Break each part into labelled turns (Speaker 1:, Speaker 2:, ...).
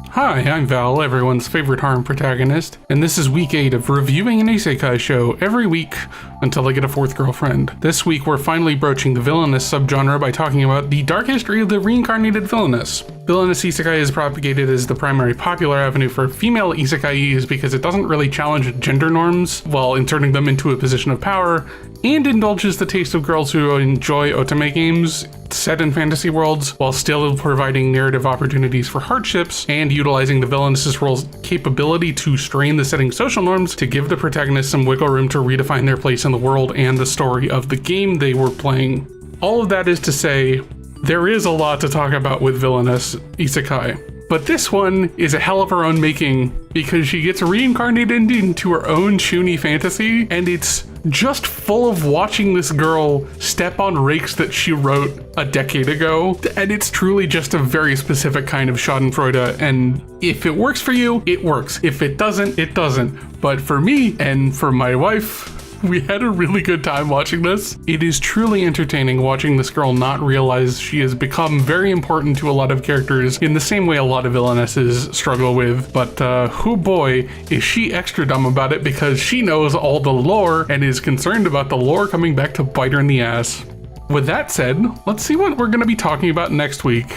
Speaker 1: Hi, I'm Val, everyone's favorite harem protagonist, and this is week 8 of reviewing an isekai show every week until I get a fourth girlfriend. This week we're finally broaching the villainess subgenre by talking about the dark history of the reincarnated villainess. Villainous isekai is propagated as the primary popular avenue for female isekais because it doesn't really challenge gender norms while inserting them into a position of power, and indulges the taste of girls who enjoy otome games set in fantasy worlds while still providing narrative opportunities for hardships and utilizing the villainess's role's capability to strain the setting social norms to give the protagonist some wiggle room to redefine their place in the world and the story of the game they were playing. All of that is to say, there is a lot to talk about with villainous isekai. But this one is a hell of her own making because she gets reincarnated into her own chuuni fantasy, and it's just full of watching this girl step on rakes that she wrote a decade ago. And it's truly just a very specific kind of schadenfreude, and if it works for you, it works. If it doesn't, it doesn't. But for me and for my wife, we had a really good time watching this. It is truly entertaining watching this girl not realize she has become very important to a lot of characters in the same way a lot of villainesses struggle with. But oh boy, is she extra dumb about it because she knows all the lore and is concerned about the lore coming back to bite her in the ass. With that said, let's see what we're going to be talking about next week.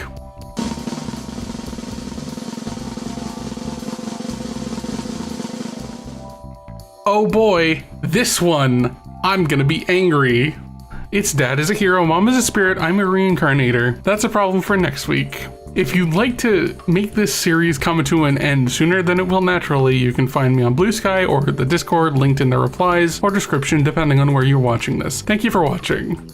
Speaker 1: Oh boy, this one, I'm gonna be angry. It's dad is a hero, mom is a spirit, I'm a reincarnator. That's a problem for next week. If you'd like to make this series come to an end sooner than it will naturally, you can find me on Blue Sky or the Discord linked in the replies or description depending on where you're watching this. Thank you for watching.